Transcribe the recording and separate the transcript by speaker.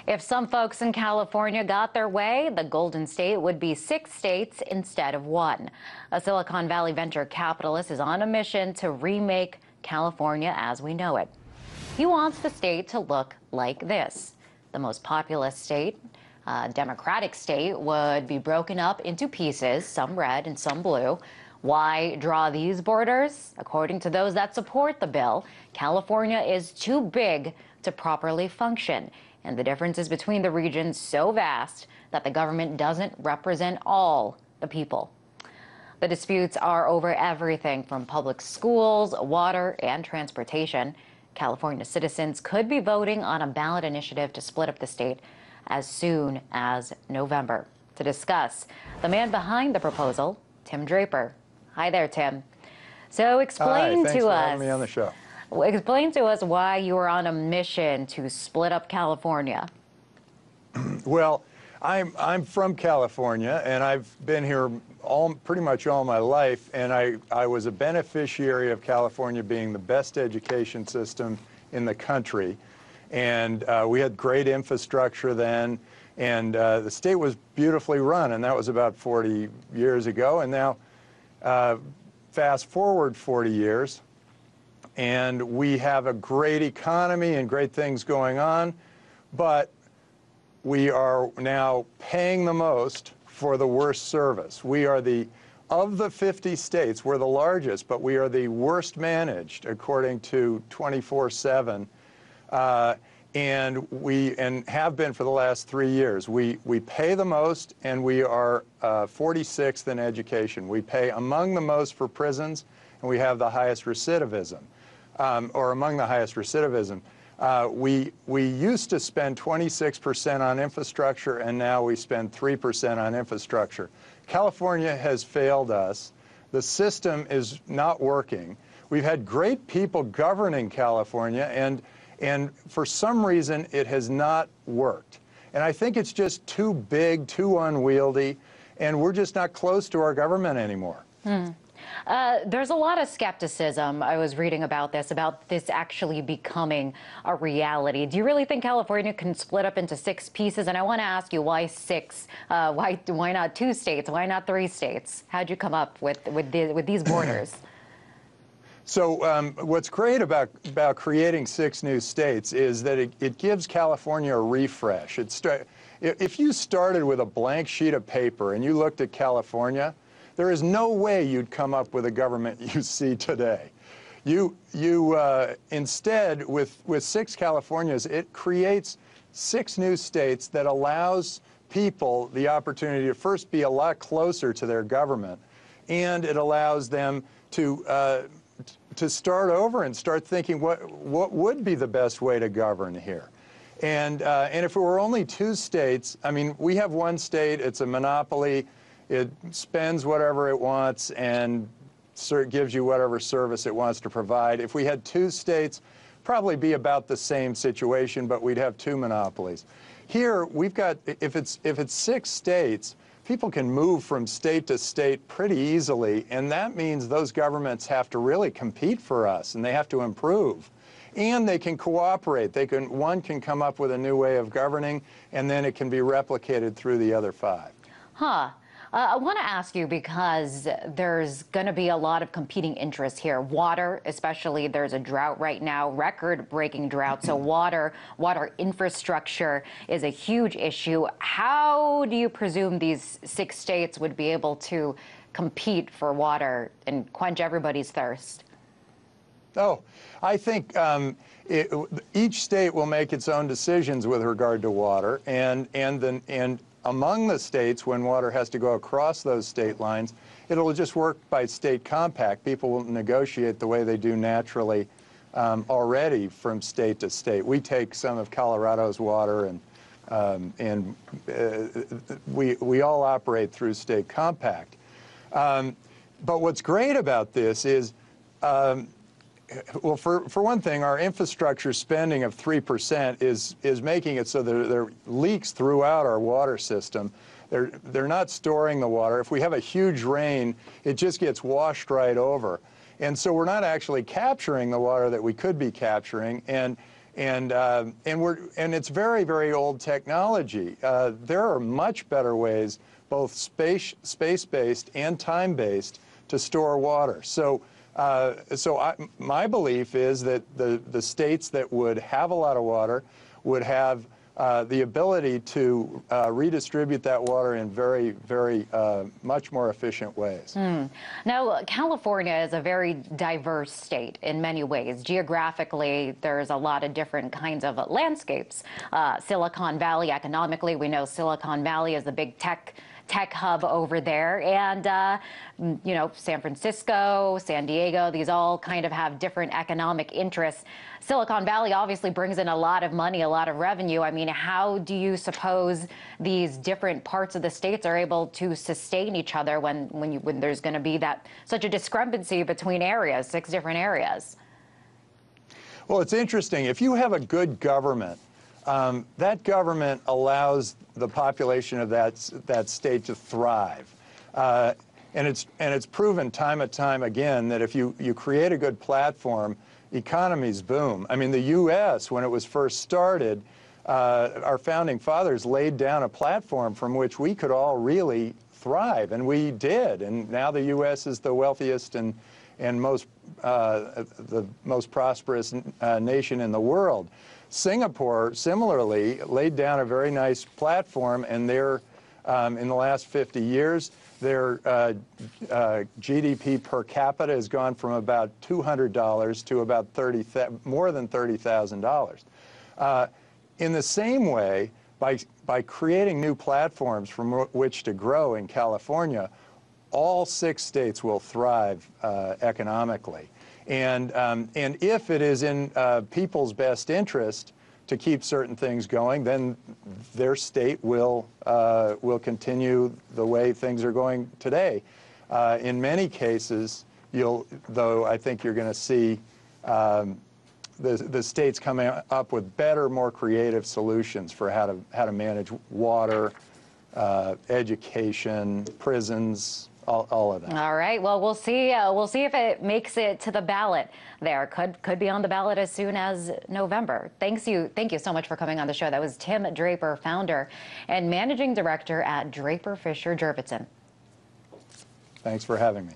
Speaker 1: If some folks in California got their way, the Golden State would be 6 states instead of 1. A Silicon Valley venture capitalist is on a mission to remake California as we know it. He wants the state to look like this. The most populous state, Democratic state, would be broken up into pieces, some red and some blue. Why draw these borders? According to those that support the bill, California is too big to properly function, and the differences between the regions so vast that the government doesn't represent all the people. The disputes are over everything from public schools, water, and transportation. California citizens could be voting on a ballot initiative to split up the state as soon as November. To discuss, the man behind the proposal, Tim Draper. Hi there, Tim. So explain
Speaker 2: Hi,
Speaker 1: to us.
Speaker 2: having me on the show.
Speaker 1: Explain to us why you are on a mission to split up California.
Speaker 2: Well, I'm from California, and I've been here pretty much all my life, and I was a beneficiary of California being the best education system in the country. And we had great infrastructure then, and the state was beautifully run, and that was about 40 years ago. And now, fast forward 40 years, and we have a great economy and great things going on, but we are now paying the most for the worst service. We are of the 50 states, we're the largest, but we are the worst managed according to 24/7. And have been for the last 3 years. We pay the most, and we are 46th in education. We pay among the most for prisons, and we have the highest recidivism, or among the highest recidivism. We used to spend 26% on infrastructure, and now we spend 3% on infrastructure. California has failed us. The system is not working. We've had great people governing California, and for some reason, it has not worked. And I think it's just too big, too unwieldy, and we're just not close to our government anymore.
Speaker 1: There's a lot of skepticism, I was reading about this actually becoming a reality. Do you really think California can split up into 6 pieces? And I want to ask you, why 6? Why not 2 states? Why not 3 states? How'd you come up with these borders?
Speaker 2: So what's great about creating 6 new states is that it gives California a refresh. If you started with a blank sheet of paper and you looked at California, there is no way you'd come up with a government you see today. Instead, with 6 Californias, it creates 6 new states that allows people the opportunity to first be a lot closer to their government, and it allows them to start over and start thinking what would be the best way to govern here. And if it were only 2 states, I mean, we have 1 state, it's a monopoly, it spends whatever it wants and gives you whatever service it wants to provide. If we had 2 states, probably be about the same situation, but we'd have 2 monopolies. Here, we've got, if it's 6 states, people can move from state to state pretty easily, and that means those governments have to really compete for us, and they have to improve. And they can cooperate. One can come up with a new way of governing, and then it can be replicated through the other 5.
Speaker 1: I want to ask you, because there's going to be a lot of competing interests here. Water, especially, there's a drought right now, record-breaking drought. So water infrastructure is a huge issue. How do you presume these 6 states would be able to compete for water and quench everybody's thirst?
Speaker 2: Oh, I think each state will make its own decisions with regard to water, and among the states, when water has to go across those state lines, it'll just work by state compact. People will negotiate the way they do naturally already from state to state. We take some of Colorado's water, and we all operate through state compact. But what's great about this is, well, for one thing, our infrastructure spending of 3% is making it so that there are leaks throughout our water system. They're not storing the water. If we have a huge rain, it just gets washed right over. And so we're not actually capturing the water that we could be capturing. And And it's very, very old technology. There are much better ways, both space-based and time-based, to store water. So, my belief is that the states that would have a lot of water would have the ability to redistribute that water in very, very much more efficient ways.
Speaker 1: Now, California is a very diverse state in many ways. Geographically, there's a lot of different kinds of landscapes. Silicon Valley, economically, we know Silicon Valley is the big tech hub over there, and you know, San Francisco, San Diego, these all kind of have different economic interests. Silicon Valley obviously brings in a lot of money, a lot of revenue. I mean, how do you suppose these different parts of the states are able to sustain each other when there's going to be such a discrepancy between areas, 6 different areas?
Speaker 2: Well, it's interesting. If you have a good government, that government allows the population of that state to thrive. And it's proven time and time again that if you create a good platform, economies boom. I mean, the U.S., when it was first started, our founding fathers laid down a platform from which we could all really thrive, and we did. And now the U.S. is the wealthiest and the most prosperous nation in the world. Singapore, similarly, laid down a very nice platform, and they're, in the last 50 years, their GDP per capita has gone from about $200 to about more than $30,000. In the same way, by creating new platforms from which to grow in California, all 6 states will thrive economically. And if it is in people's best interest to keep certain things going, then their state will continue the way things are going today. In many cases, though I think you're going to see the states coming up with better, more creative solutions for how to manage water, education, prisons, all of that.
Speaker 1: All right. Well, we'll see. We'll see if it makes it to the ballot. There could be on the ballot as soon as November. Thank you so much for coming on the show. That was Tim Draper, founder and managing director at Draper Fisher Jurvetson.
Speaker 2: Thanks for having me.